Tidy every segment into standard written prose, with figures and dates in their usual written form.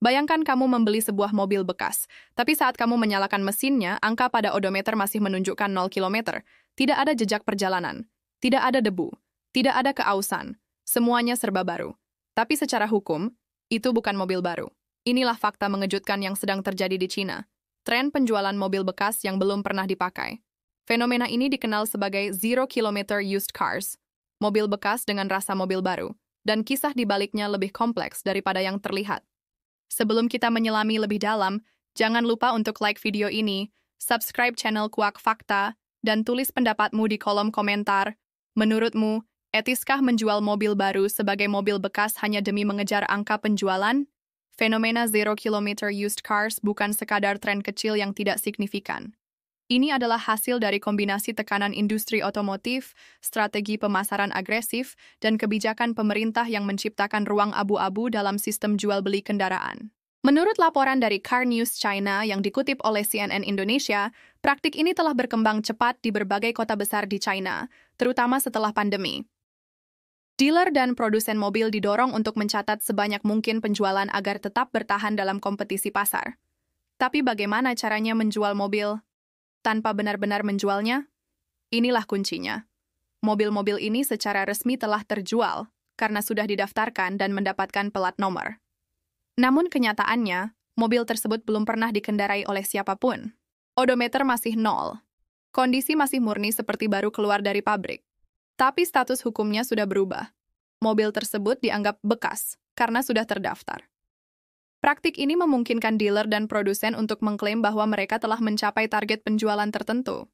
Bayangkan kamu membeli sebuah mobil bekas, tapi saat kamu menyalakan mesinnya, angka pada odometer masih menunjukkan 0 km. Tidak ada jejak perjalanan, tidak ada debu, tidak ada keausan, semuanya serba baru. Tapi secara hukum, itu bukan mobil baru. Inilah fakta mengejutkan yang sedang terjadi di China. Tren penjualan mobil bekas yang belum pernah dipakai. Fenomena ini dikenal sebagai zero kilometer used cars, mobil bekas dengan rasa mobil baru, dan kisah di baliknya lebih kompleks daripada yang terlihat. Sebelum kita menyelami lebih dalam, jangan lupa untuk like video ini, subscribe channel Kuak Fakta, dan tulis pendapatmu di kolom komentar. Menurutmu, etiskah menjual mobil baru sebagai mobil bekas hanya demi mengejar angka penjualan? Fenomena zero kilometer used cars bukan sekadar tren kecil yang tidak signifikan. Ini adalah hasil dari kombinasi tekanan industri otomotif, strategi pemasaran agresif, dan kebijakan pemerintah yang menciptakan ruang abu-abu dalam sistem jual-beli kendaraan. Menurut laporan dari Car News China yang dikutip oleh CNN Indonesia, praktik ini telah berkembang cepat di berbagai kota besar di China, terutama setelah pandemi. Dealer dan produsen mobil didorong untuk mencatat sebanyak mungkin penjualan agar tetap bertahan dalam kompetisi pasar. Tapi bagaimana caranya menjual mobil tanpa benar-benar menjualnya? Inilah kuncinya. Mobil-mobil ini secara resmi telah terjual karena sudah didaftarkan dan mendapatkan plat nomor. Namun kenyataannya, mobil tersebut belum pernah dikendarai oleh siapapun. Odometer masih 0. Kondisi masih murni seperti baru keluar dari pabrik. Tapi status hukumnya sudah berubah. Mobil tersebut dianggap bekas karena sudah terdaftar. Praktik ini memungkinkan dealer dan produsen untuk mengklaim bahwa mereka telah mencapai target penjualan tertentu.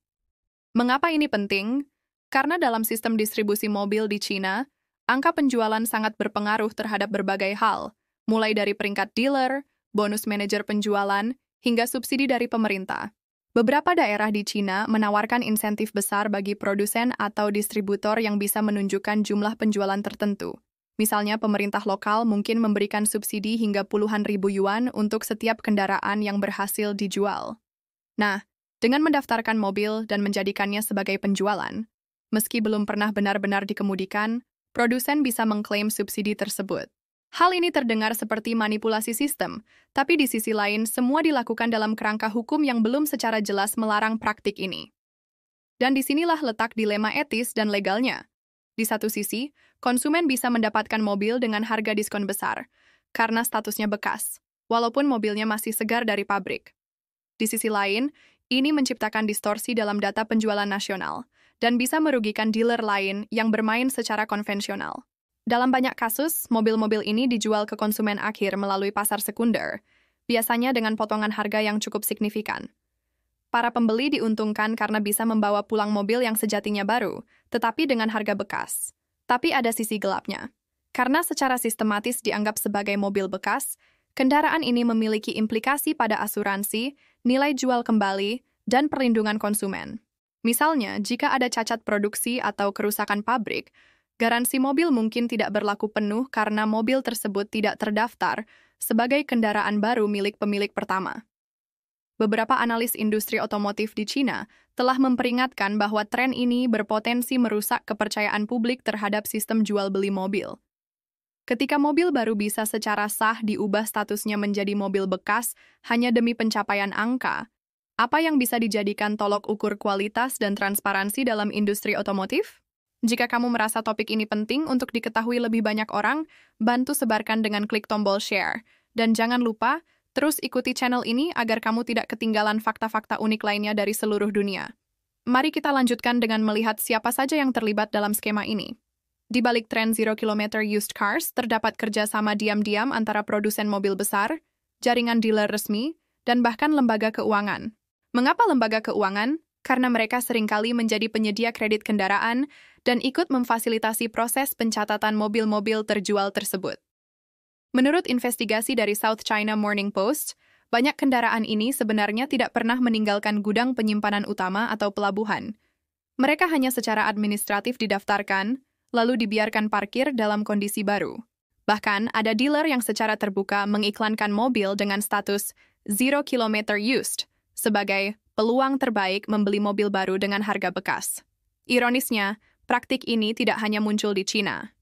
Mengapa ini penting? Karena dalam sistem distribusi mobil di China, angka penjualan sangat berpengaruh terhadap berbagai hal, mulai dari peringkat dealer, bonus manajer penjualan, hingga subsidi dari pemerintah. Beberapa daerah di China menawarkan insentif besar bagi produsen atau distributor yang bisa menunjukkan jumlah penjualan tertentu. Misalnya, pemerintah lokal mungkin memberikan subsidi hingga puluhan ribu yuan untuk setiap kendaraan yang berhasil dijual. Nah, dengan mendaftarkan mobil dan menjadikannya sebagai penjualan, meski belum pernah benar-benar dikemudikan, produsen bisa mengklaim subsidi tersebut. Hal ini terdengar seperti manipulasi sistem, tapi di sisi lain semua dilakukan dalam kerangka hukum yang belum secara jelas melarang praktik ini. Dan disinilah letak dilema etis dan legalnya. Di satu sisi, konsumen bisa mendapatkan mobil dengan harga diskon besar, karena statusnya bekas, walaupun mobilnya masih segar dari pabrik. Di sisi lain, ini menciptakan distorsi dalam data penjualan nasional, dan bisa merugikan dealer lain yang bermain secara konvensional. Dalam banyak kasus, mobil-mobil ini dijual ke konsumen akhir melalui pasar sekunder, biasanya dengan potongan harga yang cukup signifikan. Para pembeli diuntungkan karena bisa membawa pulang mobil yang sejatinya baru, tetapi dengan harga bekas. Tapi ada sisi gelapnya. Karena secara sistematis dianggap sebagai mobil bekas, kendaraan ini memiliki implikasi pada asuransi, nilai jual kembali, dan perlindungan konsumen. Misalnya, jika ada cacat produksi atau kerusakan pabrik, garansi mobil mungkin tidak berlaku penuh karena mobil tersebut tidak terdaftar sebagai kendaraan baru milik pemilik pertama. Beberapa analis industri otomotif di China telah memperingatkan bahwa tren ini berpotensi merusak kepercayaan publik terhadap sistem jual-beli mobil. Ketika mobil baru bisa secara sah diubah statusnya menjadi mobil bekas hanya demi pencapaian angka, apa yang bisa dijadikan tolok ukur kualitas dan transparansi dalam industri otomotif? Jika kamu merasa topik ini penting untuk diketahui lebih banyak orang, bantu sebarkan dengan klik tombol share. Dan jangan lupa, terus ikuti channel ini agar kamu tidak ketinggalan fakta-fakta unik lainnya dari seluruh dunia. Mari kita lanjutkan dengan melihat siapa saja yang terlibat dalam skema ini. Di balik tren zero kilometer used cars, terdapat kerjasama diam-diam antara produsen mobil besar, jaringan dealer resmi, dan bahkan lembaga keuangan. Mengapa lembaga keuangan? Karena mereka seringkali menjadi penyedia kredit kendaraan dan ikut memfasilitasi proses pencatatan mobil-mobil terjual tersebut. Menurut investigasi dari South China Morning Post, banyak kendaraan ini sebenarnya tidak pernah meninggalkan gudang penyimpanan utama atau pelabuhan. Mereka hanya secara administratif didaftarkan, lalu dibiarkan parkir dalam kondisi baru. Bahkan, ada dealer yang secara terbuka mengiklankan mobil dengan status zero kilometer used sebagai peluang terbaik membeli mobil baru dengan harga bekas. Ironisnya, praktik ini tidak hanya muncul di China.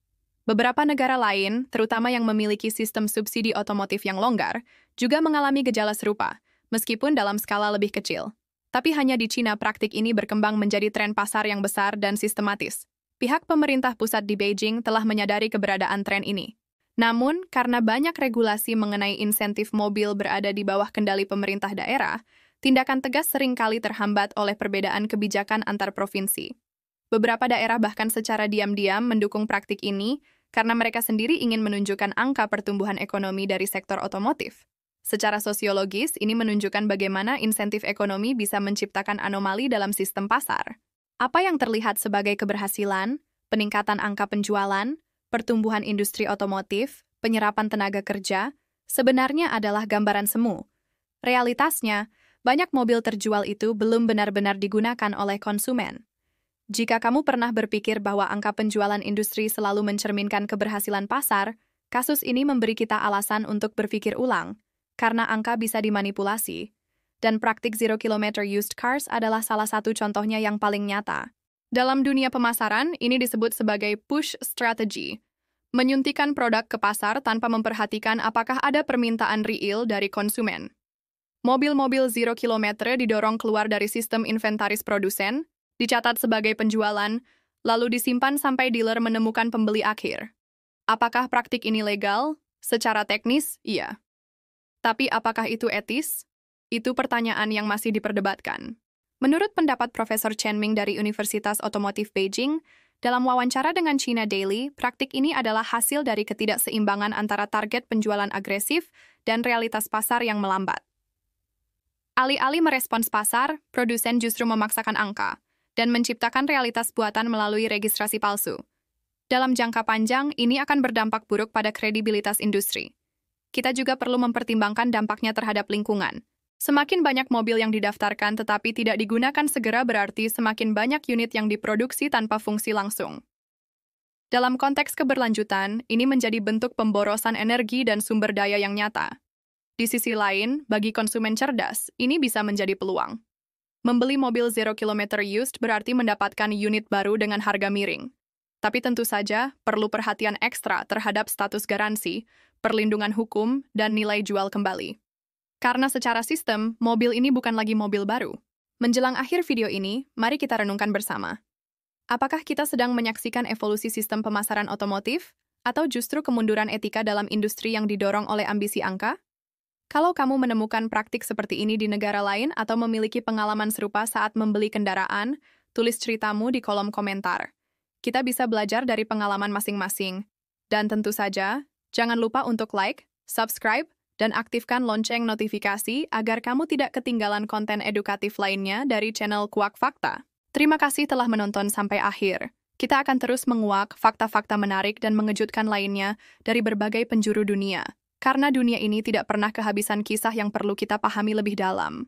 Beberapa negara lain, terutama yang memiliki sistem subsidi otomotif yang longgar, juga mengalami gejala serupa, meskipun dalam skala lebih kecil. Tapi hanya di Cina praktik ini berkembang menjadi tren pasar yang besar dan sistematis. Pihak pemerintah pusat di Beijing telah menyadari keberadaan tren ini. Namun, karena banyak regulasi mengenai insentif mobil berada di bawah kendali pemerintah daerah, tindakan tegas seringkali terhambat oleh perbedaan kebijakan antar provinsi. Beberapa daerah bahkan secara diam-diam mendukung praktik ini karena mereka sendiri ingin menunjukkan angka pertumbuhan ekonomi dari sektor otomotif. Secara sosiologis, ini menunjukkan bagaimana insentif ekonomi bisa menciptakan anomali dalam sistem pasar. Apa yang terlihat sebagai keberhasilan, peningkatan angka penjualan, pertumbuhan industri otomotif, penyerapan tenaga kerja, sebenarnya adalah gambaran semu. Realitasnya, banyak mobil terjual itu belum benar-benar digunakan oleh konsumen. Jika kamu pernah berpikir bahwa angka penjualan industri selalu mencerminkan keberhasilan pasar, kasus ini memberi kita alasan untuk berpikir ulang. Karena angka bisa dimanipulasi, dan praktik zero kilometer used cars adalah salah satu contohnya yang paling nyata. Dalam dunia pemasaran, ini disebut sebagai push strategy, menyuntikkan produk ke pasar tanpa memperhatikan apakah ada permintaan real dari konsumen. Mobil-mobil zero kilometer didorong keluar dari sistem inventaris produsen, dicatat sebagai penjualan, lalu disimpan sampai dealer menemukan pembeli akhir. Apakah praktik ini legal? Secara teknis, iya. Tapi apakah itu etis? Itu pertanyaan yang masih diperdebatkan. Menurut pendapat Profesor Chen Ming dari Universitas Otomotif Beijing, dalam wawancara dengan China Daily, praktik ini adalah hasil dari ketidakseimbangan antara target penjualan agresif dan realitas pasar yang melambat. Alih-alih merespons pasar, produsen justru memaksakan angka dan menciptakan realitas buatan melalui registrasi palsu. Dalam jangka panjang, ini akan berdampak buruk pada kredibilitas industri. Kita juga perlu mempertimbangkan dampaknya terhadap lingkungan. Semakin banyak mobil yang didaftarkan tetapi tidak digunakan segera berarti semakin banyak unit yang diproduksi tanpa fungsi langsung. Dalam konteks keberlanjutan, ini menjadi bentuk pemborosan energi dan sumber daya yang nyata. Di sisi lain, bagi konsumen cerdas, ini bisa menjadi peluang. Membeli mobil zero kilometer used berarti mendapatkan unit baru dengan harga miring. Tapi tentu saja, perlu perhatian ekstra terhadap status garansi, perlindungan hukum, dan nilai jual kembali. Karena secara sistem, mobil ini bukan lagi mobil baru. Menjelang akhir video ini, mari kita renungkan bersama. Apakah kita sedang menyaksikan evolusi sistem pemasaran otomotif, atau justru kemunduran etika dalam industri yang didorong oleh ambisi angka? Kalau kamu menemukan praktik seperti ini di negara lain atau memiliki pengalaman serupa saat membeli kendaraan, tulis ceritamu di kolom komentar. Kita bisa belajar dari pengalaman masing-masing. Dan tentu saja, jangan lupa untuk like, subscribe, dan aktifkan lonceng notifikasi agar kamu tidak ketinggalan konten edukatif lainnya dari channel Kuak Fakta. Terima kasih telah menonton sampai akhir. Kita akan terus menguak fakta-fakta menarik dan mengejutkan lainnya dari berbagai penjuru dunia. Karena dunia ini tidak pernah kehabisan kisah yang perlu kita pahami lebih dalam.